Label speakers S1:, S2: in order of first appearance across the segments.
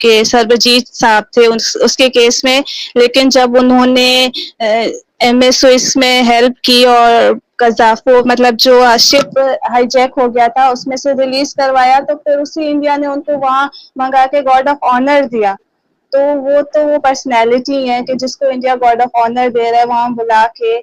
S1: के सर्वजीत साहब थे उसके केस में, लेकिन जब उन्होंने एमएस स्विस में हेल्प की और कजाफो मतलब जो शिप हाईजैक हो गया था उसमें से रिलीज करवाया, तो फिर उसी इंडिया ने उनको वहां मंगा के गॉर्ड ऑफ ऑनर दिया। तो वो पर्सनैलिटी है कि जिसको इंडिया गॉर्ड ऑफ ऑनर दे रहा है वहां बुला के,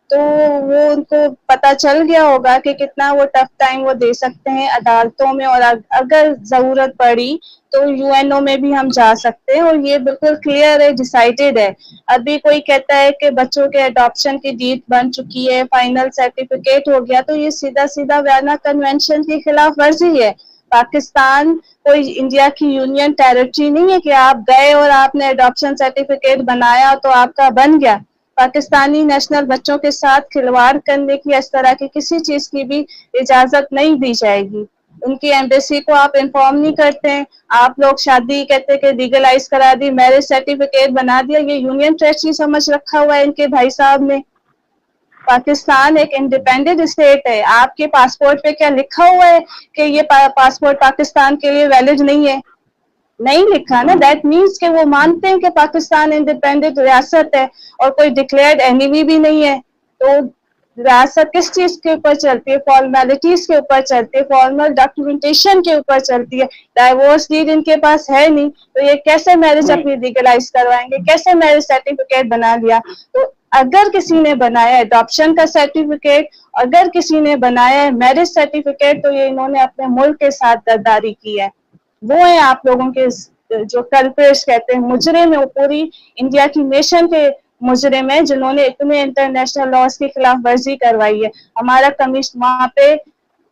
S1: तो वो उनको पता चल गया होगा कि कितना वो टफ टाइम वो दे सकते हैं अदालतों में, और अगर जरूरत पड़ी तो यूएनओ में भी हम जा सकते हैं, और ये बिल्कुल क्लियर है, डिसाइडेड है। अभी कोई कहता है कि बच्चों के अडॉप्शन की डेट बन चुकी है, फाइनल सर्टिफिकेट हो गया, तो ये सीधा सीधा वियना कन्वेंशन की खिलाफ वर्जी है। पाकिस्तान कोई इंडिया की यूनियन टेरिटरी नहीं है कि आप गए और आपने अडॉप्शन सर्टिफिकेट बनाया तो आपका बन गया। पाकिस्तानी नेशनल बच्चों के साथ खिलवाड़ करने की, इस तरह की किसी चीज की भी इजाजत नहीं दी जाएगी। उनकी एम्बेसी को आप इन्फॉर्म नहीं करते हैं, आप लोग शादी कहते कि लीगलाइज करा दी, मैरिज सर्टिफिकेट बना दिया, ये यूनियन टेरिटरी समझ रखा हुआ है इनके भाई साहब ने। पाकिस्तान एक इंडिपेंडेंट स्टेट है, आपके पासपोर्ट पे क्या लिखा हुआ है कि ये पासपोर्ट पाकिस्तान के लिए वैलिड नहीं है? नहीं लिखा ना। दैट मीन्स कि वो मानते हैं कि पाकिस्तान इंडिपेंडेंट रियासत है और कोई डिक्लेयर्ड एनिमी भी नहीं है। तो रियासत किस चीज के ऊपर चलती है? फॉर्मेलिटीज के ऊपर चलती है, फॉर्मल डॉक्यूमेंटेशन के ऊपर चलती है। डाइवोर्स डीड इनके पास है नहीं, तो ये कैसे मैरिज अपनी लीगलाइज करवाएंगे, कैसे मैरिज सर्टिफिकेट बना लिया? तो अगर किसी ने बनाया एडॉप्शन का सर्टिफिकेट, अगर किसी ने बनाया है मैरिज सर्टिफिकेट, तो ये इन्होंने अपने मुल्क के साथ गद्दारी की है। वो है आप लोगों के जो कल्प्रिट्स कहते हैं, मुजरिम है, पूरी इंडिया की नेशन के मुजरिम है जिन्होंने इतने इंटरनेशनल लॉज की खिलाफ वर्जी करवाई है। हमारा कमीशन वहां पे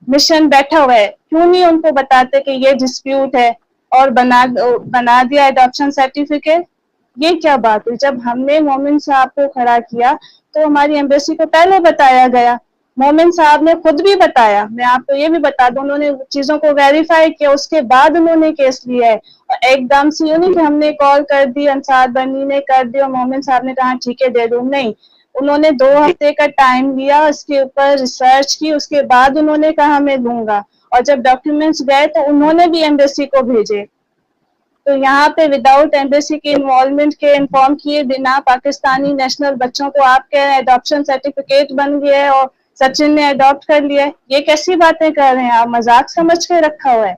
S1: मिशन बैठा हुआ है, क्यों नहीं उनको बताते कि ये डिस्प्यूट है और बना दिया एडॉप्शन सर्टिफिकेट? ये क्या बात हुई? जब हमने मोमिन साहब को खड़ा किया तो हमारी एम्बेसी को पहले बताया गया, मोमिन साहब ने खुद भी बताया। मैं आपको ये भी बता दूं, उन्होंने चीजों को वेरीफाई किया, उसके बाद उन्होंने केस लिया है। और एकदम से यूं नहीं कि हमने कॉल कर दी, अंसार बनी ने कर दी और मोमिन साहब ने कहा ठीक है दे दूं, नहीं। उन्होंने 2 हफ्ते का टाइम लिया, उसके ऊपर रिसर्च की, उसके बाद उन्होंने कहा मैं दूंगा। और जब डॉक्यूमेंट्स गए तो उन्होंने भी एम्बेसी को भेजे। तो यहाँ पे विदाउट एम्बेसी के इन्वॉल्वमेंट के इन्फॉर्म किए बिना पाकिस्तानी नेशनल बच्चों को आपके एडॉप्शन सर्टिफिकेट बन गया है और सचिन ने अडॉप्ट कर लिया है। ये कैसी बातें कर रहे हैं आप? मजाक समझ के रखा हुआ है।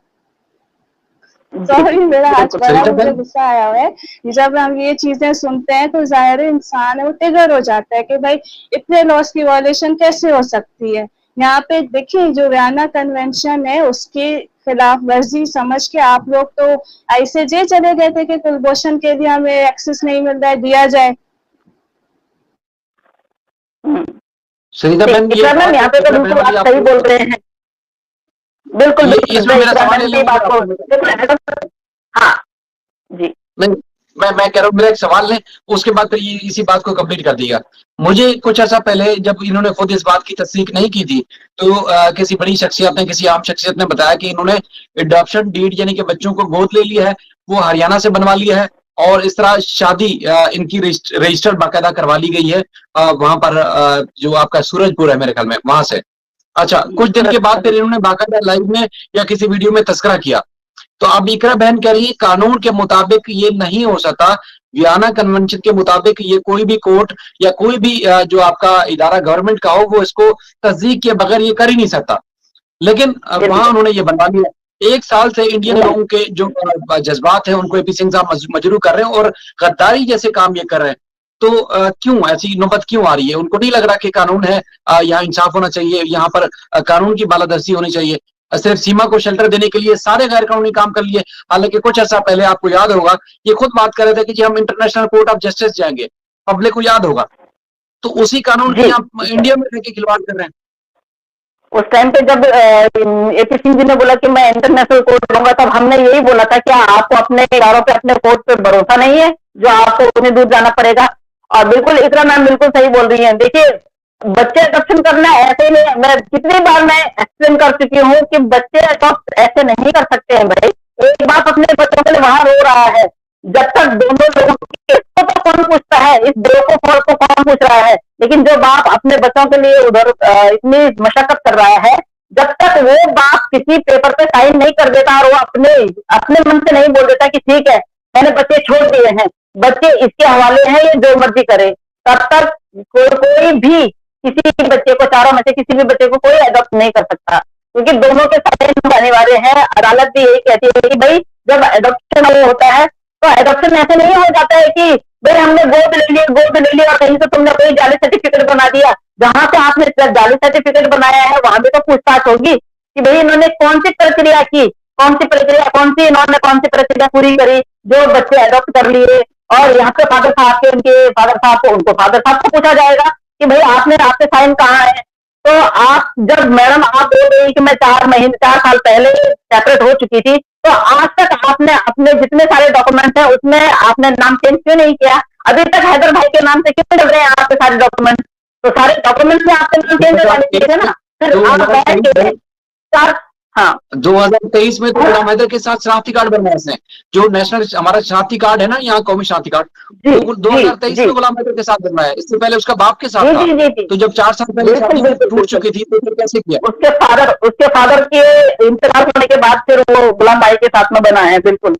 S1: सॉरी, मेरा आज बड़ा मुझे गुस्सा आया हुआ है। जब हम ये चीजें सुनते हैं तो जाहिर इंसान है वो ट्रिगर हो जाता है कि भाई इतने लॉस की वायलेशन कैसे हो सकती है। यहाँ पे देखिए जो वियना कन्वेंशन है उसके खिलाफ वर्जी समझ के आप लोग तो ऐसे जे चले गए थे कि कुलभूषण के लिए हमें एक्सेस नहीं मिल रहा है, दिया जाए।
S2: सरिता बहन,
S3: यहाँ पे तो बिल्कुल आप सही बोल रहे हैं। बिल्कुल
S2: मेरा सवाल है,
S3: हाँ जी,
S2: मैं कह रहा हूँ मेरा एक सवाल है, उसके बाद फिर इसी बात को कंप्लीट कर दिया। मुझे कुछ ऐसा पहले जब इन्होंने खुद इस बात की तस्दीक नहीं की थी तो किसी बड़ी शख्सियत ने, किसी आम शख्सियत ने बताया कि इन्होंने एडॉप्शन डीड यानी कि बच्चों को गोद ले लिया है, वो हरियाणा से बनवा लिया है और इस तरह शादी इनकी रजिस्टर्ड बाकायदा करवा ली गई है वहां पर जो आपका सूरजपुर है मेरे ख्याल में, वहां से। अच्छा, कुछ दिन के बाद फिर इन्होंने बाकायदा लाइव में या किसी वीडियो में तस्करा किया। तो अब इकरा बहन कह रही है कानून के मुताबिक ये नहीं हो सकता, वियना कन्वेंशन के मुताबिक ये कोई भी कोर्ट या कोई भी जो आपका इदारा गवर्नमेंट का हो वो इसको तस्दीक के बगैर ये कर ही नहीं सकता। लेकिन वहां उन्होंने ये बनवा लिया। 1 साल से इंडियन लोगों के जो जज्बात है उनको एपी सिंह साहब मजरू कर रहे हैं और गद्दारी जैसे काम ये कर रहे हैं। तो क्यों ऐसी नौबत क्यों आ रही है? उनको नहीं लग रहा कि कानून है, यहाँ इंसाफ होना चाहिए, यहाँ पर कानून की बालादस्ती होनी चाहिए? सिर्फ सीमा को शेल्टर देने के लिए सारे गैर कानूनी काम कर लिए। हालांकि कुछ ऐसा पहले आपको याद होगा ये खुद बात कर रहे थे कि जी हम इंटरनेशनल कोर्ट ऑफ जस्टिस जाएंगे, पब्लिक को याद होगा। तो उसी कानून की आप इंडिया में रह के खिलवाड़ कर रहे हैं।
S3: उस टाइम पे जब एपी सिंह जी ने बोला कि मैं इंटरनेशनल कोर्ट लूंगा, तब हमने यही बोला था क्या आपको अपने इदारों पे, अपने कोर्ट पे भरोसा नहीं है जो आपको उन्हें दूर जाना पड़ेगा? और बिल्कुल इकरा मैम बिल्कुल सही बोल रही है। देखिए बच्चे अडॉप्शन करना ऐसे ही नहीं, मैं कितनी बार मैं एक्सप्लेन कर चुकी हूँ कि बच्चे अडॉप्ट ऐसे नहीं कर सकते हैं भाई। एक बाप अपने बच्चों के लिए वहां रो रहा है, जब तक दोनों लोगों को तो कौन पूछता है, इस बेवकूफ को कौन पूछ रहा है? लेकिन जो बाप अपने बच्चों के लिए उधर इतनी मशक्कत कर रहा है, जब तक वो बाप किसी पेपर पे साइन नहीं कर देता और वो अपने मन से नहीं बोल देता कि ठीक है मैंने बच्चे छोड़ दिए हैं, बच्चे इसके हवाले हैं, ये जो मर्जी करे, तब तक कोई भी किसी बच्चे को, चारों में से किसी भी बच्चे को कोई अडॉप्ट नहीं कर सकता, क्योंकि दोनों के साइन अनिवार्य है। अदालत भी यही कहती है कि भाई जब एडॉप्शन होता है तो एडॉप्शन ऐसे नहीं हो जाता है कि भाई हमने गोद ले ली और कहीं से तुमने कोई जाली सर्टिफिकेट बना दिया। जहां से आपने जाली सर्टिफिकेट बनाया है वहां भी तो पूछताछ होगी कि भाई इन्होंने कौन सी प्रक्रिया की, कौन सी प्रक्रिया पूरी करी जो बच्चे एडॉप्ट कर लिए। और यहाँ पे फादर साहब के, उनके फादर साहब को, फादर साहब को पूछा जाएगा कि भाई आपके साइन कहाँ है। तो आप जब मैडम आप बोल रही कि मैं 4 साल पहले सेपरेट हो चुकी थी, तो आज तक आपने अपने जितने सारे डॉक्यूमेंट है उसमें आपने नाम चेंज क्यों नहीं किया? अभी तक हैदर भाई के नाम से क्यों चल रहे हैं आपके सारे डॉक्यूमेंट? तो सारे डॉक्यूमेंट में आपके नाम चेंज हो जाने चाहिए ना। फिर आप बैठ के हाँ
S2: 2023 में तो गुलाम हैदर के साथ शनाख्ती कार्ड बनवाया इसने, जो नेशनल हमारा शनाख्ती कार्ड है ना, यहाँ कौमी शनाख्ती कार्ड, तो 2023 में गुलाम हैदर के साथ बनवाया। इससे पहले उसका बाप के साथ था। तो जब 4 साल पहले टूट चुकी थी तो फिर कैसे किया?
S3: उसके फादर के इंतकाल होने के बाद फिर वो गुलाम भाई के साथ में बना है। बिल्कुल,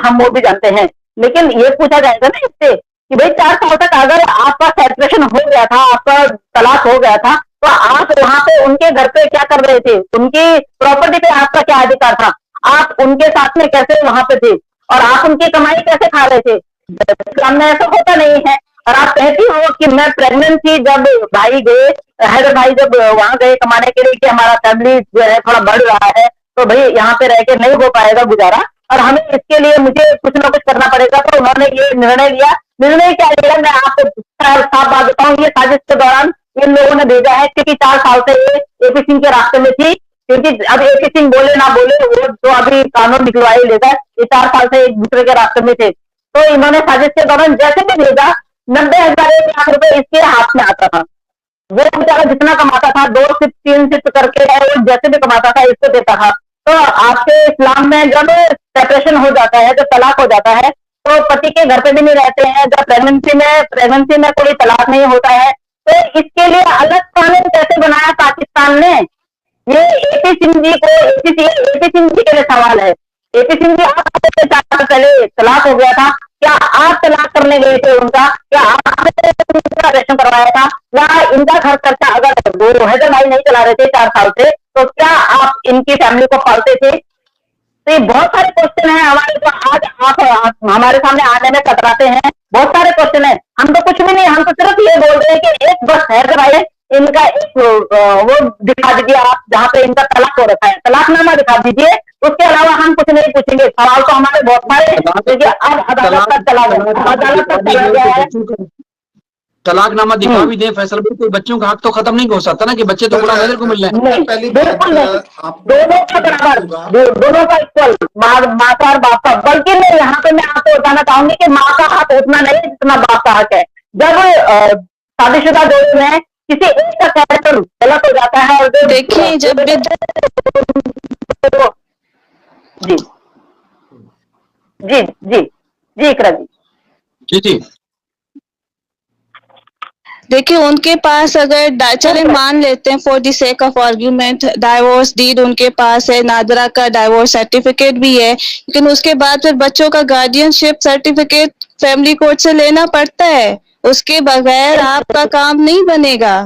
S3: हम वो भी जानते हैं। लेकिन ये पूछा जाएगा ना इससे कि भाई 4 साल तक अगर आपका सेपरेशन हो गया था, आपका तलाक हो गया था, तो आप वहां पे उनके घर पे क्या कर रहे थे? उनकी प्रॉपर्टी पे आपका क्या अधिकार था? आप उनके साथ में कैसे वहां पे थे और आप उनकी कमाई कैसे खा रहे थे? इस्लाम में ऐसा होता नहीं है। और आप कहती हो कि मैं प्रेग्नेंट थी जब भाई गए, हैदर भाई जब वहां गए कमाने के लिए कि हमारा फैमिली जो है थोड़ा बढ़ रहा है, तो भाई यहाँ पे रह के नहीं हो पाएगा गुजारा और हमें इसके लिए मुझे कुछ ना कुछ करना पड़ेगा। तो उन्होंने ये निर्णय लिया। निर्णय क्या लिया मैं आपको साफ बात बताऊं, ये साजिश के दौरान इन लोगों ने भेजा है, क्योंकि 4 साल से ये एपी सिंह के रास्ते में थी। क्योंकि अब एपी सिंह बोले ना बोले, वो तो अभी कानून निकलवा ही लेगा। ये 4 साल से एक दूसरे के रास्ते में थे, तो इन्होंने साजिश के दौरान जैसे भी भेजा 90,000 1 लाख रुपए इसके हाथ में आता था। वो बेचारा जितना कमाता था 2 शिफ्ट 3 शिफ्ट करके वो जैसे भी कमाता था इसको देता था। तो आपके इस्लाम में जब सेपरेशन हो जाता है, जब तलाक हो जाता है, तो पति के घर पे भी नहीं रहते हैं। जब प्रेगनेंसी में कोई तलाक नहीं होता है, तो इसके लिए अलग कानून कैसे बनाया पाकिस्तान ने? ये एपी सिंह जी के लिए सवाल है। एपी सिंह जी आपसे 4 साल पहले तलाक हो गया था, क्या आप तलाक करने गए थे उनका? क्या आपने उनका रेशन करवाया था? या इनका घर खर्चा अगर वो हैदर भाई नहीं चला रहे थे 4 साल से, तो क्या आप इनकी फैमिली को पालते थे? तो ये बहुत सारे क्वेश्चन हैं हमारे पास। आज आप हमारे सामने आने में कतराते हैं। बहुत सारे क्वेश्चन है। हम तो कुछ भी नहीं, हम तो सिर्फ ये बोल रहे हैं कि एक बस हैदर भाई इनका एक वो दिखा दीजिए आप, जहाँ पे इनका तलाक हो रखा है, तलाकनामा दिखा दीजिए। उसके अलावा हम कुछ नहीं पूछेंगे। सवाल तो हमारे बहुत सारे हैं, क्योंकि अब अदालत तक चला गया है।
S2: तलाकनामा दिखा भी दे फैसला भी, कोई बच्चों का हक तो खत्म नहीं हो सकता ना कि बच्चे तो गुलाम हैदर को मिल रहे हैं।
S3: बिल्कुल नहीं, दोनों का बराबर, दोनों का इक्वल, माँ का और बाप का। बल्कि मैं यहाँ पे मैं आपको बताना चाहूंगी कि माँ का हक उतना नहीं जितना बाप का हक है। जब शादीशुदा जोड़े में किसी एक का कैरेक्टर गलत हो जाता है और
S1: देखिए जब
S3: जी जी जी जी इकरा जी
S2: जी
S1: देखिए उनके पास अगर चले मान लेते हैं for the sake of argument divorce deed उनके पास है, नादरा का डाइवोर्स सर्टिफिकेट भी है, लेकिन उसके बाद फिर बच्चों का गार्डियनशिप सर्टिफिकेट फैमिली कोर्ट से लेना पड़ता है। उसके बगैर आपका काम नहीं बनेगा।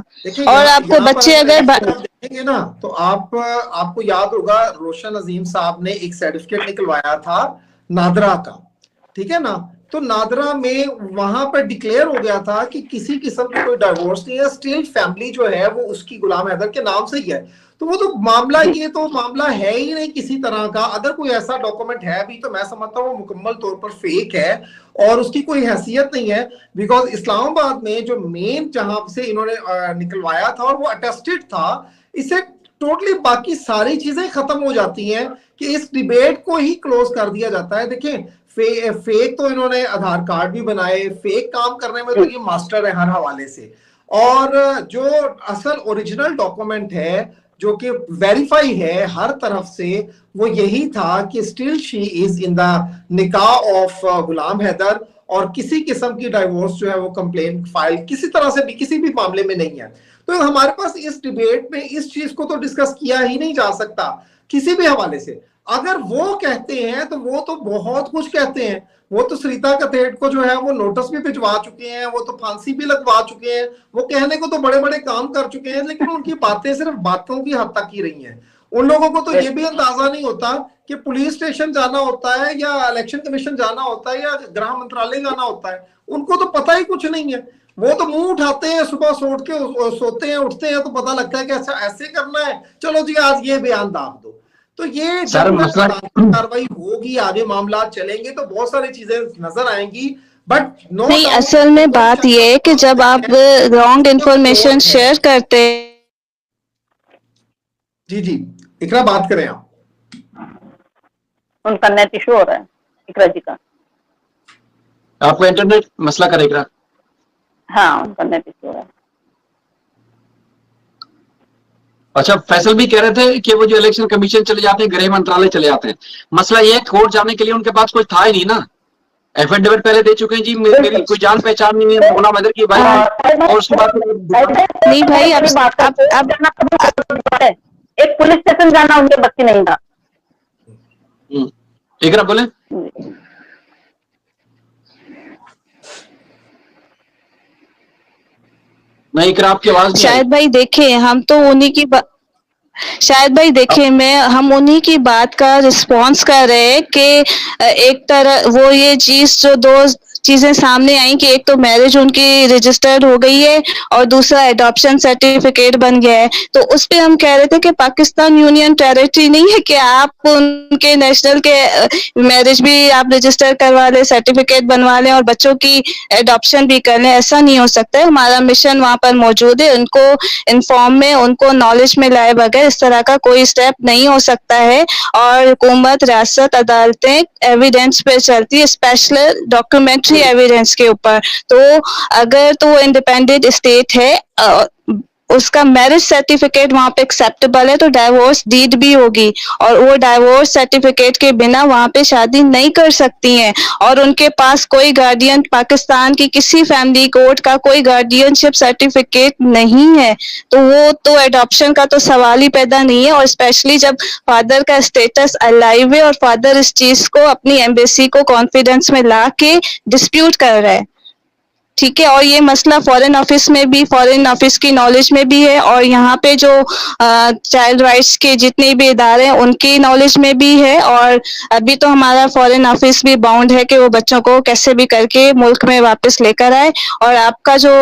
S1: और आपको बच्चे अगर
S4: देखेंगे ना, तो आपको याद होगा रोशन अजीम साहब ने एक सर्टिफिकेट निकलवाया था नादरा का, ठीक है ना। तो नादरा में वहां पर डिक्लेयर हो गया था कि किसी किस्म की कोई डाइवोर्स नहीं है, स्टिल फैमिली जो है वो उसकी गुलाम हैदर के नाम से ही है। तो वो तो मामला, ये तो मामला है ही नहीं किसी तरह का। अगर कोई ऐसा डॉक्यूमेंट है भी तो मैं समझता हूँ वो मुकम्मल तौर पर फेक है और उसकी कोई हैसियत नहीं है। बिकॉज इस्लामाबाद में जो मेन जहां से इन्होंने निकलवाया था और वो अटेस्टेड था, इससे टोटली बाकी सारी चीजें खत्म हो जाती हैं कि इस डिबेट को ही क्लोज कर दिया जाता है। देखिए फेक तो इन्होंने आधार कार्ड भी बनाए, फेक काम करने में तो ये मास्टर है हर हवाले से। और जो असल ओरिजिनल डॉक्यूमेंट है जो कि वेरीफाई है हर तरफ से, वो यही था कि still she is in the निकाह ऑफ गुलाम हैदर और किसी किस्म की डाइवोर्स जो है वो कंप्लेन फाइल किसी तरह से भी किसी भी मामले में नहीं है। तो हमारे पास इस डिबेट में इस चीज को तो डिस्कस किया ही नहीं जा सकता किसी भी हवाले से। अगर वो कहते हैं तो वो तो बहुत कुछ कहते हैं। वो तो सरिता कथेड़ को जो है वो नोटिस भी भिजवा चुके हैं, वो तो फांसी भी लगवा चुके हैं, वो कहने को तो बड़े बड़े काम कर चुके हैं, लेकिन उनकी बातें सिर्फ बातों की हद तक ही रही हैं। उन लोगों को तो ये भी अंदाजा नहीं होता कि पुलिस स्टेशन जाना होता है या इलेक्शन कमीशन जाना होता है या गृह मंत्रालय जाना होता है, उनको तो पता ही कुछ नहीं है। वो तो मुंह उठाते हैं, सुबह सोते हैं, उठते हैं तो पता लगता है कि ऐसा ऐसे करना है, चलो जी आज ये बयान दाब दो। तो ये जब कार्रवाई होगी, आगे मामला चलेंगे तो बहुत सारी चीजें नजर आएंगी। बट
S1: नहीं, असल में बात ये है कि जब आप रॉन्ग इन्फॉर्मेशन शेयर करते।
S4: जी जी इकरा बात करें आप।
S3: उनका नेट इशू हो रहा है इकरा जी का।
S2: आपका इंटरनेट मसला करेगा।
S3: हाँ उनका नेट इशू हो रहा है।
S2: अच्छा, फैसल भी कह रहे थे कि वो जो इलेक्शन कमीशन चले जाते हैं, गृह मंत्रालय चले जाते हैं, मसला ये है कोर्ट जाने के लिए उनके पास कुछ था ही नहीं ना। एफिडेविट पहले दे चुके हैं जी, मेरी कोई जान पहचान नहीं है, मोना मदर की भाई, और उसके बाद
S1: नहीं भाई, अब
S3: एक पुलिस स्टेशन जाना उनके बस की नहीं था।
S2: इकरा बोले। नहीं इकरा आपकी आवाज नहीं।
S1: शायद भाई देखे, हम तो उन्हीं की शायद भाई देखिए, हम उन्हीं की बात का रिस्पॉन्स कर रहे हैं कि एक तरह वो ये चीज जो दो चीजें सामने आई कि एक तो मैरिज उनकी रजिस्टर्ड हो गई है और दूसरा एडॉप्शन सर्टिफिकेट बन गया है। तो उस पे हम कह रहे थे कि पाकिस्तान यूनियन टेरिटरी नहीं है कि आप उनके नेशनल के मैरिज भी आप रजिस्टर करवा लें, सर्टिफिकेट बनवा लें और बच्चों की एडॉप्शन भी कर लें। ऐसा नहीं हो सकता है। हमारा मिशन वहां पर मौजूद है, उनको इन्फॉर्म में, उनको नॉलेज में लाए बगैर इस तरह का कोई स्टेप नहीं हो सकता है। और हुकूमत, रियासत, अदालतें एविडेंस पे चलती है, स्पेशल डॉक्यूमेंट्री एविडेंस के ऊपर। तो अगर तो वो इंडिपेंडेंट स्टेट है, उसका मैरिज सर्टिफिकेट वहां पे एक्सेप्टेबल है, तो डाइवोर्स डीड भी होगी और वो डाइवोर्स सर्टिफिकेट के बिना वहां पे शादी नहीं कर सकती हैं। और उनके पास कोई गार्डियन, पाकिस्तान की किसी फैमिली कोर्ट का कोई गार्डियनशिप सर्टिफिकेट नहीं है, तो वो तो एडॉप्शन का तो सवाल ही पैदा नहीं है। और स्पेशली जब फादर का स्टेटस अलाइव है और फादर इस चीज को अपनी एम्बेसी को कॉन्फिडेंस में ला के डिस्प्यूट कर रहा है, ठीक है। और ये मसला फॉरेन ऑफिस में भी, फॉरेन ऑफिस की नॉलेज में भी है और यहाँ पे जो चाइल्ड राइट्स के जितने भी इदारे हैं उनकी नॉलेज में भी है। और अभी तो हमारा फॉरेन ऑफिस भी बाउंड है कि वो बच्चों को कैसे भी करके मुल्क में वापस लेकर आए, और आपका जो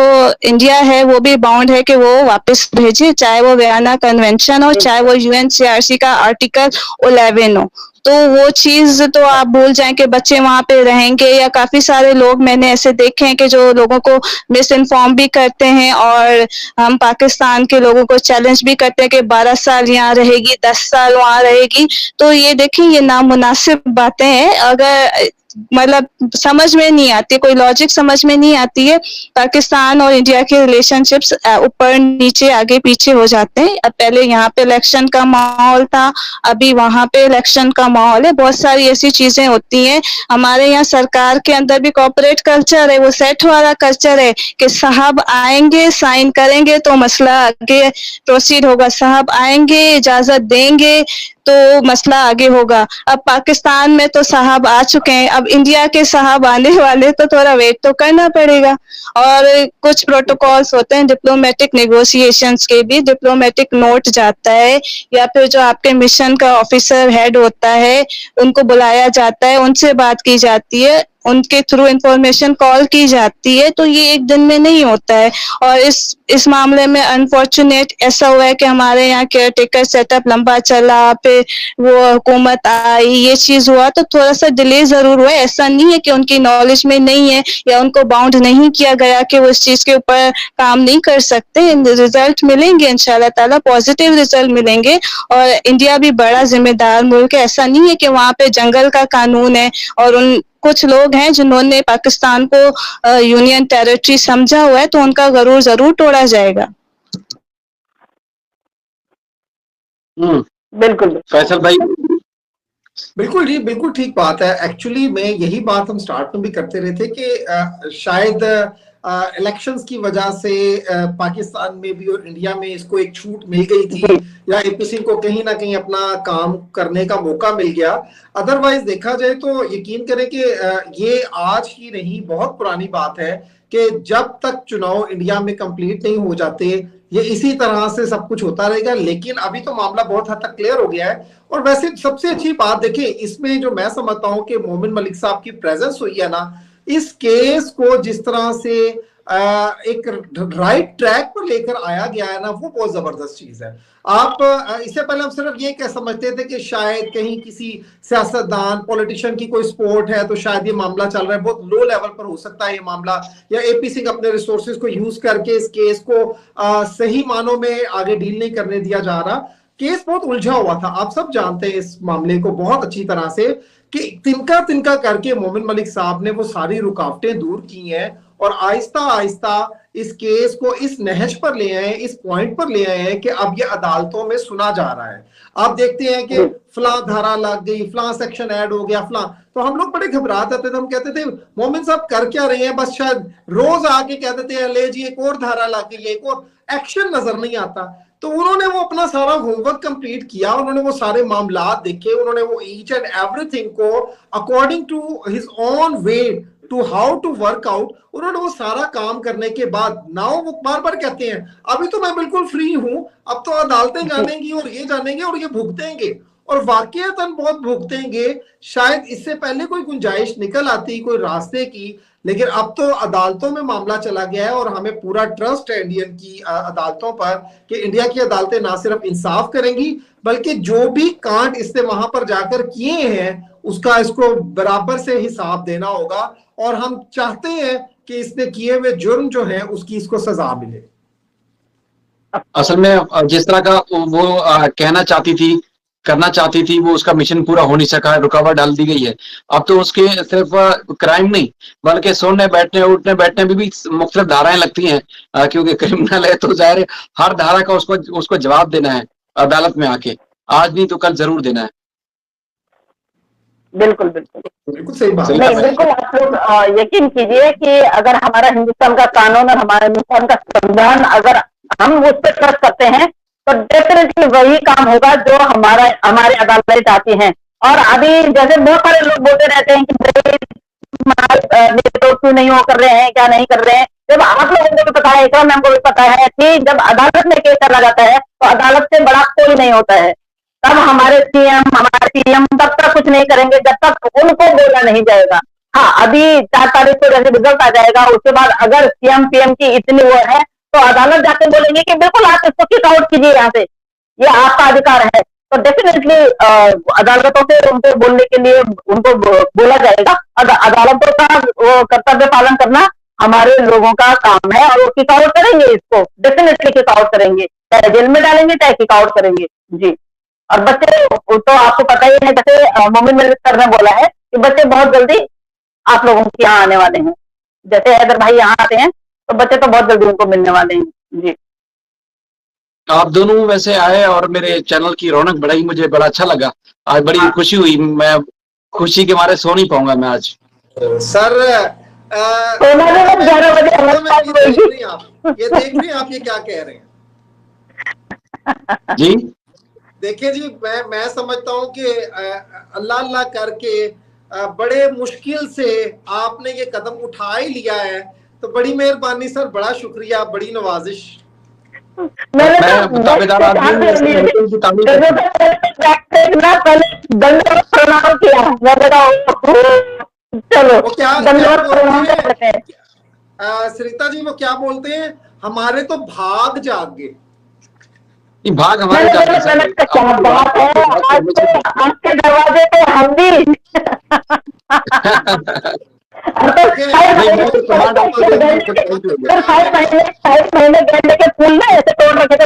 S1: इंडिया है वो भी बाउंड है कि वो वापस भेजे, चाहे वो वियना कन्वेंशन हो, चाहे वो UNCRC का आर्टिकल 11 हो। तो वो चीज तो आप भूल जाएं कि बच्चे वहां पे रहेंगे। या काफी सारे लोग मैंने ऐसे देखे हैं कि जो लोगों को मिस इन्फॉर्म भी करते हैं और हम पाकिस्तान के लोगों को चैलेंज भी करते हैं कि 12 साल यहाँ रहेगी, 10 साल वहां रहेगी। तो ये देखिए, ये नामुनासिब बातें हैं। अगर मतलब समझ में नहीं आती, कोई लॉजिक समझ में नहीं आती है। पाकिस्तान और इंडिया के रिलेशनशिप्स ऊपर नीचे आगे पीछे हो जाते हैं। अब पहले यहाँ पे इलेक्शन का माहौल था, अभी वहां पे इलेक्शन का माहौल है। बहुत सारी ऐसी चीजें होती हैं। हमारे यहाँ सरकार के अंदर भी कॉर्पोरेट कल्चर है, वो सेट वाला कल्चर है कि साहब आएंगे, साइन करेंगे तो मसला आगे प्रोसीड होगा, साहब आएंगे, इजाजत देंगे तो मसला आगे होगा। अब पाकिस्तान में तो साहब आ चुके हैं, अब इंडिया के साहब आने वाले, तो थोड़ा वेट तो करना पड़ेगा। और कुछ प्रोटोकॉल्स होते हैं डिप्लोमेटिक नेगोशिएशंस के भी, डिप्लोमेटिक नोट जाता है या फिर जो आपके मिशन का ऑफिसर हेड होता है उनको बुलाया जाता है, उनसे बात की जाती है, उनके थ्रू इंफॉर्मेशन कॉल की जाती है। तो ये एक दिन में नहीं होता है। और इस मामले में अनफॉर्चुनेट ऐसा हुआ है कि हमारे यहाँ केयर टेकर सेटअप लंबा चला, फिर वो हुकूमत आई, ये चीज हुआ, तो थोड़ा सा डिले जरूर हुआ है। ऐसा नहीं है कि उनकी नॉलेज में नहीं है या उनको बाउंड नहीं किया गया कि वो इस चीज के ऊपर काम नहीं कर सकते। रिजल्ट मिलेंगे इंशाल्लाह ताला, पॉजिटिव रिजल्ट मिलेंगे। और इंडिया भी बड़ा जिम्मेदार मुल्क है। ऐसा नहीं है कि वहां पे जंगल का कानून है और उन कुछ लोग हैं जिन्होंने पाकिस्तान को यूनियन टेरिटरी समझा हुआ है, तो उनका गरूर जरूर तोड़ा जाएगा।
S3: बिल्कुल
S2: फैसल भाई।
S4: बिल्कुल जी, बिल्कुल ठीक बात है। एक्चुअली में यही बात हम स्टार्ट में भी करते रहे थे कि शायद इलेक्शंस की वजह से पाकिस्तान में भी और इंडिया में इसको एक छूट मिल गई थी, या एपी सिंह को कहीं ना कहीं अपना काम करने का मौका मिल गया। अदरवाइज देखा जाए तो यकीन करें कि ये आज की नहीं, बहुत पुरानी बात है कि जब तक चुनाव इंडिया में कंप्लीट नहीं हो जाते ये इसी तरह से सब कुछ होता रहेगा। लेकिन अभी तो मामला बहुत हद तक क्लियर हो गया है। और वैसे सबसे अच्छी बात देखिए इसमें जो मैं समझता हूं कि मोमिन मलिक साहब की प्रेजेंस हुई है ना, इस केस को जिस तरह से एक राइट ट्रैक पर लेकर आया गया है ना, वो बहुत जबरदस्त चीज है। आप इससे पहले हम सिर्फ ये कह समझते थे कि शायद कहीं किसी सियासतदान पॉलिटिशियन की कोई सपोर्ट है तो शायद ये मामला चल रहा है, बहुत लो लेवल पर हो सकता है ये मामला, या एपी सिंह अपने रिसोर्सेज को यूज करके इस केस को सही मानों में आगे डील नहीं करने दिया जा रहा। केस बहुत उलझा हुआ था, आप सब जानते हैं इस मामले को बहुत अच्छी तरह से, कि तिनका तिनका करके मोमिन मलिक साहब ने वो सारी रुकावटें दूर की हैं और आहिस्ता आहिस्ता इस केस को इस नहज पर ले आए, इस पॉइंट पर ले आए हैं कि अब ये अदालतों में सुना जा रहा है। आप देखते हैं कि फलां धारा लग गई, फलां सेक्शन ऐड हो गया, फलां, तो हम लोग बड़े घबरा जाते थे, हम कहते थे मोमिन साहब कर क्या रहे हैं, बस शायद रोज आके कह देते हैं ले जी एक और धारा लग गई, एक और एक्शन नजर नहीं आता। तो उन्होंने वो अपना सारा होमवर्क कंप्लीट किया, उन्होंने वो सारे मामला देखे, उन्होंने वो ईच एंड एवरीथिंग को according to his own way to how to work out, उन्होंने वो सारा काम करने के बाद नाउ वो बार बार कहते हैं अभी तो मैं बिल्कुल फ्री हूं, अब तो अदालतें जानेंगी और ये जानेंगे और ये भुगतेंगे, और वाकईतन बहुत भुगतेंगे। शायद इससे पहले कोई गुंजाइश निकल आती कोई रास्ते की, लेकिन अब तो अदालतों में मामला चला गया है और हमें पूरा ट्रस्ट है इंडियन की अदालतों पर कि इंडिया की अदालतें ना सिर्फ इंसाफ करेंगी बल्कि जो भी कांड इसने वहां पर जाकर किए हैं उसका इसको बराबर से हिसाब देना होगा। और हम चाहते हैं कि इसने किए हुए जुर्म जो है उसकी इसको सजा मिले।
S2: असल में जिस तरह का वो कहना चाहती थी, करना चाहती थी, वो उसका मिशन पूरा हो नहीं सका, रुकावट डाल दी गई है। अब तो उसके सिर्फ क्राइम नहीं बल्कि सोने बैठने उठने बैठने में भी मुख्तलिफ धाराएं लगती हैं, क्योंकि क्रिमिनल है तो जाहिर हर धारा का उसको जवाब देना है अदालत में आके, आज नहीं तो कल जरूर देना है।
S3: बिल्कुल बिल्कुल
S4: बिल्कुल सही बात
S3: नहीं, बिल्कुल आप लोग यकीन कीजिए कि अगर हमारा हिंदुस्तान का कानून और हमारा हिंदुस्तान का संविधान अगर हम उस पर ट्रस्ट करते हैं तो डेफिनेटली वही काम होगा जो हमारे अदालतें चाहती हैं। और अभी जैसे बहुत सारे लोग बोलते रहते हैं कि तो क्यों नहीं वो कर रहे हैं, क्या नहीं कर रहे हैं, जब आप लोगों को भी पता है, इकराम मैम को भी पता है कि जब अदालत में केस चला जाता है तो अदालत से बड़ा कोई नहीं होता है। तब हमारे सीएम हमारे पीएम तब तक कुछ नहीं करेंगे जब तक उनको बोला नहीं जाएगा। हाँ, अभी 4 तारीख को जैसे रिजल्ट आ जाएगा उसके बाद अगर सीएम पीएम की इतनी वो है तो अदालत जाके बोलेंगे कि बिल्कुल आप इसको किक आउट कीजिए, यहाँ से ये आपका अधिकार है। तो डेफिनेटली अदालतों से उनको बोलने के लिए उनको बोला जाएगा। अदालतों का वो कर्तव्य पालन करना हमारे लोगों का काम है और वो किक आउट करेंगे, इसको डेफिनेटली किक आउट करेंगे, चाहे जेल में डालेंगे चाहे किक आउट करेंगे जी। और बच्चे तो आपको पता ही है, जैसे मोमिन मलिक सर ने बोला है कि बच्चे बहुत जल्दी आप लोगों के यहाँ आने वाले हैं, जैसे हैदर भाई यहाँ आते हैं तो बच्चे तो बहुत जल्दी उनको मिलने वाले हैं जी।
S2: आप दोनों वैसे आए और मेरे चैनल की रौनक बढ़ाई, मुझे बड़ा अच्छा लगा, आज बड़ी खुशी हुई, मैं खुशी के मारे सो नहीं पाऊंगा मैं आज।
S4: सर
S3: 11 बजे
S4: ये देख रहे हैं आप ये क्या कह रहे हैं
S2: जी।
S4: देखिए जी, मैं समझता हूँ कि अल्लाह अल्लाह करके बड़े मुश्किल से आपने ये कदम उठा ही लिया है, तो बड़ी मेहरबानी सर, बड़ा शुक्रिया, बड़ी नवाजिश।
S3: चलो
S4: वो क्या सरिता जी वो क्या बोलते हैं, हमारे तो भाग जाग गए।
S2: भाग हमारे
S3: क्या बात है, आपके दरवाजे पे हम भी 5 महीने गेंदे के फूल ना ऐसे तोड़ रखे थे।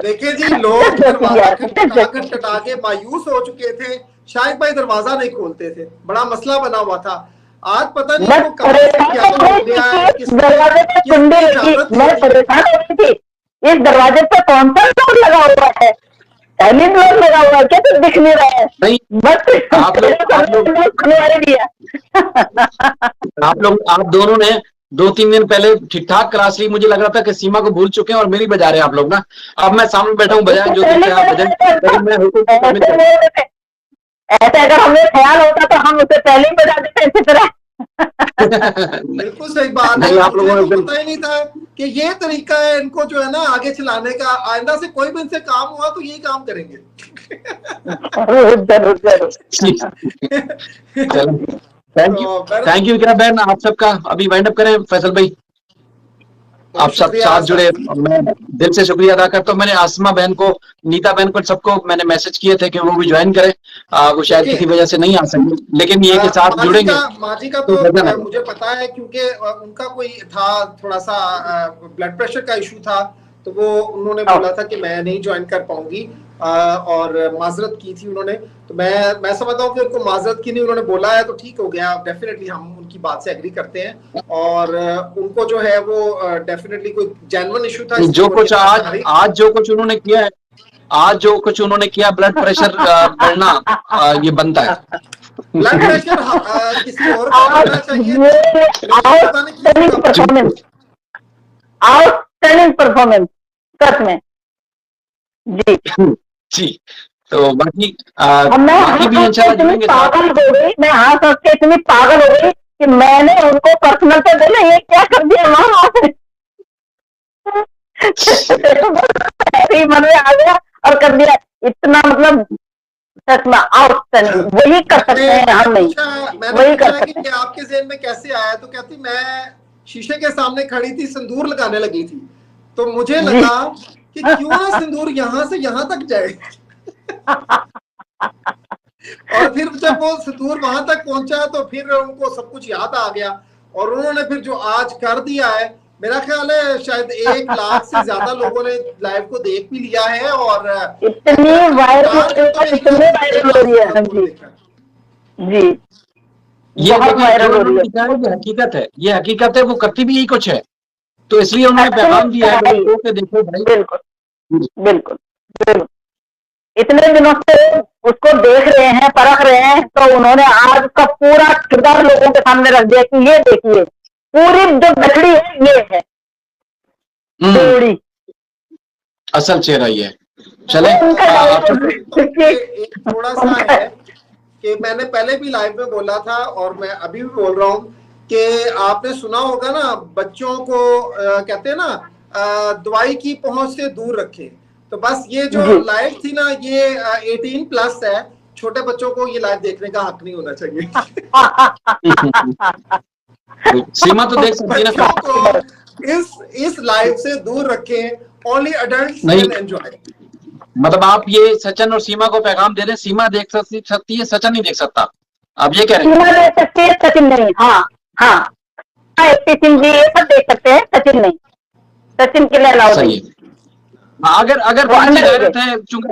S4: देखिए जी, लोग दरवाजा खटखटा के मायूस हो चुके थे, शायद भाई दरवाजा नहीं खोलते थे, बड़ा मसला बना हुआ था। आज पता नहीं वो कहां से क्या हो गया है,
S3: इस दरवाजे पे कुंडी लगी, मैं परेशान हो गई थी, इस दरवाजे पे कौन सा लोग लगा हुआ है, पहली ब्लॉग लगा हुआ है क्या, तो दिख नहीं रहा है
S2: नहीं
S3: बस
S2: आप लोग
S3: खुलवाने दिया।
S2: आप दोनों ने 2-3 दिन पहले ठीक ठाक क्लास ली, मुझे लग रहा था कि सीमा को भूल चुके हैं और मेरी बजा रहे हैं आप लोग ना। अब मैं सामने बैठा हूँ, बजाएं जो दिखे आप बजाएं, लेकिन मैं हुकूम
S3: ऐसे अगर हमें ख्याल होता तो हम उसे पहले ही बजा देते इसी तरह।
S4: बिल्कुल सही बात है।
S2: नहीं, आप लोगों ने
S4: मुझे तो पता ही नहीं था कि ये तरीका है इनको जो है ना आगे चलाने का। आइंदा से कोई भी इनसे काम हुआ तो यही काम करेंगे।
S3: जरूर जरूर।
S2: थैंक यू विक्रा बहन, आप सबका अभी वाइंड अप करें। फैसल भाई आप सब साथ जुड़े, मैं दिल से शुक्रिया अदा करता हूँ। मैंने आसमा बहन को, नीता बहन को, सबको मैंने मैसेज किए थे कि वो भी ज्वाइन करें। वो शायद किसी वजह से नहीं आ सकी, लेकिन ये के साथ जुड़ेंगे।
S4: माजी का तो मुझे पता है क्योंकि उनका कोई था थोड़ा सा ब्लड प्रेशर का इशू था, तो वो उन्होंने बोला था कि मैं नहीं ज्वाइन कर पाऊंगी और माजरत की थी उन्होंने। तो मैं समझता हूँ कि उनको माजरत की नहीं, उन्होंने बोला है तो ठीक हो गया। डेफिनेटली हम उनकी बात से एग्री करते हैं और उनको जो है वो डेफिनेटली कोई जेन्युइन इशू था।
S2: जो कुछ आज जो कुछ उन्होंने किया है, ब्लड प्रेशर बढ़ना ये बनता है।
S4: ब्लड प्रेशर किसी और को बढ़ना चाहिए।
S3: आउटस्टैंडिंग परफॉर्मेंस सच में जी
S2: जी। तो बाकी
S3: भी इंशाल्लाह पागल हो गई, मैं हाँ सोच के इतनी पागल हो गई कि मैंने उनको पर्सनल पे बोला ये क्या कर दिया माँ आपने। मन में आ गया और कर दिया इतना, मतलब सच में आउटस्टैंडिंग। वही कर सकते हैं हम, नहीं वही कर सकते हैं।
S4: आपके ज़हन में कैसे आया? तो कहती मैं शीशे के सामने खड़ी थी, सिंदूर लगाने लगी थी, तो मुझे लगा कि क्यों ना सिंदूर यहाँ से यहाँ तक जाए। और फिर जब वो सिंदूर वहां तक पहुंचा तो फिर उनको सब कुछ याद आ गया और उन्होंने फिर जो आज कर दिया है, मेरा ख्याल है शायद 1 लाख से ज्यादा लोगों ने लाइव को देख भी लिया है और
S3: इतनी वायरल हो रही है जी।
S2: ये हकीकत है, ये हकीकत है। वो करती भी यही कुछ है, तो इसलिए उन्होंने पैगाम दिया है लोगों को कि देखो भाई।
S3: बिल्कुल बिल्कुल बिल्कुल। इतने दिनों से उसको देख रहे हैं, परख रहे हैं, तो उन्होंने आज का पूरा किरदार लोगों के सामने रख दिया कि ये देखिए पूरी जो गठड़ी है ये है पूरी
S2: असल चेहरा ये। चले
S4: एक थोड़ा सा है कि मैंने पहले भी लाइव में बोला था और मैं अभी भी बोल रहा हूँ कि आपने सुना होगा ना, बच्चों को कहते हैं ना दवाई की पहुंच से दूर रखें। तो बस ये जो लाइव थी ना, ये 18+ है। छोटे बच्चों को ये लाइव देखने का हक नहीं होना चाहिए।
S2: सीमा तो देख सकती है ना।
S4: इस लाइव से दूर रखें। Only adults can enjoy.
S2: मतलब आप ये सचिन और सीमा को पैगाम दे रहे हैं, सीमा देख सकती है, सचिन नहीं देख सकता, आप ये कह रहे हैं?
S3: सीमा देख सकती है, सचिन नहीं। हाँ हाँ, सचिन जी ये सब देख सकते हैं, सचिन नहीं। सचिन के लिए अलाउड नहीं।
S2: अगर गैरत है, चूंकि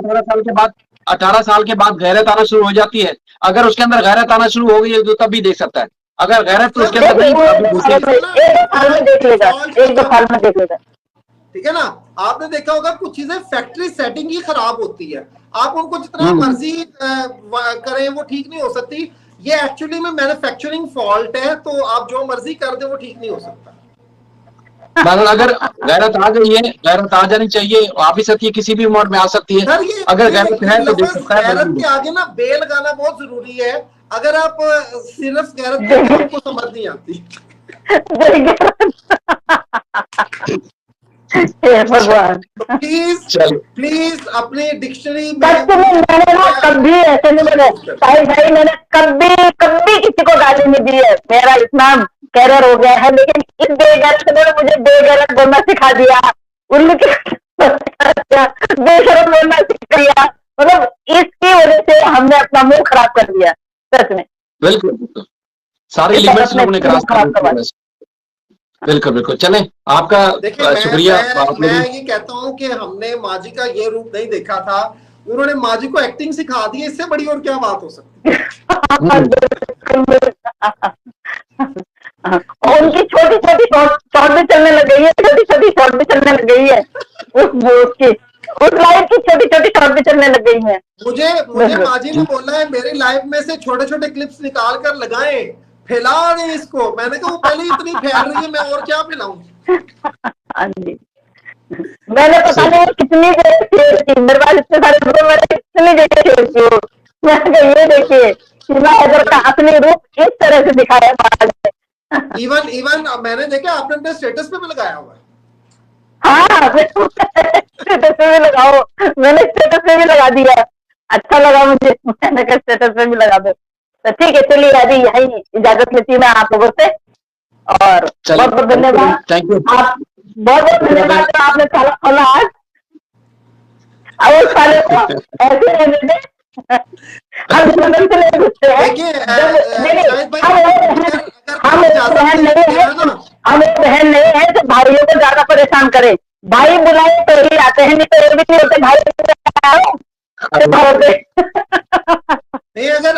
S2: 18 साल के बाद गैरत आना शुरू हो जाती है, अगर उसके अंदर गैरत आना शुरू हो गई है तो तब भी देख सकता है। अगर गैरत तो उसके अंदर नहीं,
S3: 1-2 साल में देख लेगा, 1-2 साल में देख लेगा।
S4: ठीक है ना? आपने देखा होगा कुछ चीजें फैक्ट्री सेटिंग ही खराब होती है। आप उनको जितना मर्जी करें वो ठीक नहीं हो सकती। ये एक्चुअली में मैन्युफैक्चरिंग फॉल्ट है, तो आप जो मर्जी कर दे वो ठीक नहीं हो सकता।
S2: अगर गैरत आ गई है, गैरत आ जानी चाहिए, आ भी सकती है, किसी भी उम्र में आ सकती है। अगर गैरत है तो देख सकता है।
S4: गैरत के आगे ना बेल लगाना बहुत जरूरी है। अगर आप सिर्फ गैरत करते हैं आपको समझ नहीं आती। प्लीज अपने डिक्शनरी में
S3: मैंने ना कभी ऐसे नहीं बोले भाई, मैंने कभी किसी को गाली नहीं दी है। मेरा इतना कैरियर हो गया है, लेकिन इस बेगैरत ने मुझे बेगैरत बोलना सिखा दिया, बेशरम बोलना सिखा दिया। मतलब इसकी वजह से हमने अपना मुंह खराब कर दिया सच में।
S2: बिल्कुल सारे लिमिट्स लोगों ने क्रॉस कर दिया। बिल्कुल चलें, आपका शुक्रिया।
S4: मैं ये कहता हूँ कि हमने माजी का ये रूप नहीं देखा था, उन्होंने माजी को एक्टिंग सिखा दी। इससे बड़ी और क्या बात हो सकती है?
S3: उनकी छोटी शॉर्ट भी चलने लग गई है, छोटी शॉर्ट भी चलने लग गई है। उस लाइन की छोटी छोटी शॉर्ट भी चलने लग गई है।
S4: मुझे माजी ने बोला है मेरे लाइव में से छोटे छोटे क्लिप्स निकाल कर लगाए, फैला नहीं इसको। मैंने कहा वो पहले ही इतनी फैल रही है, मैं और क्या फैलाऊं।
S3: हाँ जी, मैंने पता नहीं कितनी जगह शेयर की, मेरे पास इतने सारे वीडियो मैंने कितनी जगह शेयर की हो। मैंने कहा ये देखिए शीला हैदर का असली रूप इस तरह से दिखाया बाद में।
S4: इवन मैंने देखा आपने अपने स्टेटस पे भी लगाया हुआ है।
S3: हाँ स्टेटस पे भी लगाओ, मैंने स्टेटस पे भी लगा दिया, अच्छा लगा मुझे, मैंने कहा स्टेटस पे भी लगा दो। तो ठीक है, चलिए अभी यही इजाजत लेती हूँ मैं आप लोगों से, और बहुत बहुत धन्यवाद।
S2: Thank you.
S3: आप बहुत बहुत धन्यवाद जो आपने साला खोला आज, और उस साले को ऐसे रहने दें। हम लंदन से नहीं घुसते हैं, हम बहन नहीं है, हम एक बहन नहीं है तो भाइयों को ज्यादा परेशान करे। भाई बुलाए तो ही आते हैं, नहीं तो ये भी नहीं होते भाई
S4: नहीं। अगर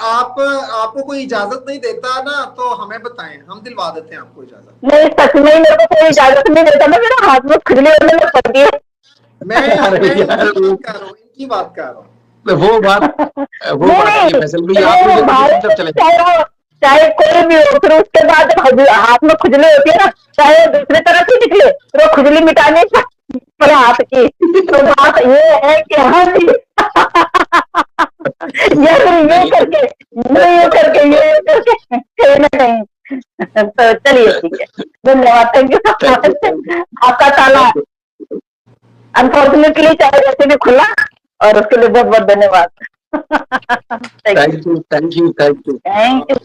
S4: आपको कोई इजाजत नहीं देता ना तो हमें बताएं, हम दिलवा देते हैं आपको इजाजत।
S3: नहीं सच में मेरे को कोई इजाजत नहीं देता ना, मेरे हाथ में खुजली होने लग पड़ती है।
S4: मैं इनकी बात कर रहा हूँ।
S2: वो बात फैसल भी आप चले,
S3: चाहे कोई भी हो, फिर उसके बाद हाथ में खुजली होती है ना, चाहे दूसरी तरह से निकले तो खुजली मिटाने पर हाथ की। तो बात ये है कि हाँ जी ये करके कहीं ना कहीं। तो चलिए ठीक है, धन्यवाद, थैंक यू सो मच। आपका ताला अनफॉर्चुनेटली चाहे जैसे भी खुला, और उसके लिए बहुत बहुत धन्यवाद।
S2: Thank you.